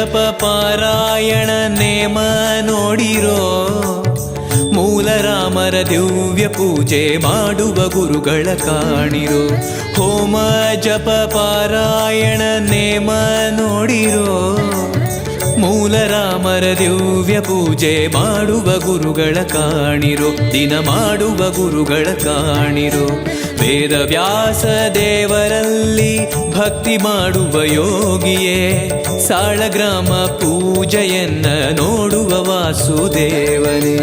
ಜಪ ಪಾರಾಯಣ ನೇಮ ನೋಡಿರೋ, ಮೂಲ ರಾಮರ ದಿವ್ಯ ಪೂಜೆ ಮಾಡುವ ಗುರುಗಳ ಕಾಣಿರೋ. ಹೋಮ ಜಪ ಪಾರಾಯಣ ನೇಮ ನೋಡಿರೋ, ಮೂಲ ರಾಮರ ದಿವ್ಯ ಪೂಜೆ ಮಾಡುವ ಗುರುಗಳ ಕಾಣಿರೋ, ದಿನ ಮಾಡುವ ಗುರುಗಳ ಕಾಣಿರೋ. ವೇದ ವ್ಯಾಸ ದೇವರಲ್ಲಿ ಭಕ್ತಿ ಮಾಡುವ ಯೋಗಿಯೇ, ಸಾಳಗ್ರಾಮ ಪೂಜೆಯನ್ನ ನೋಡುವ ವಾಸುದೇವನೇ.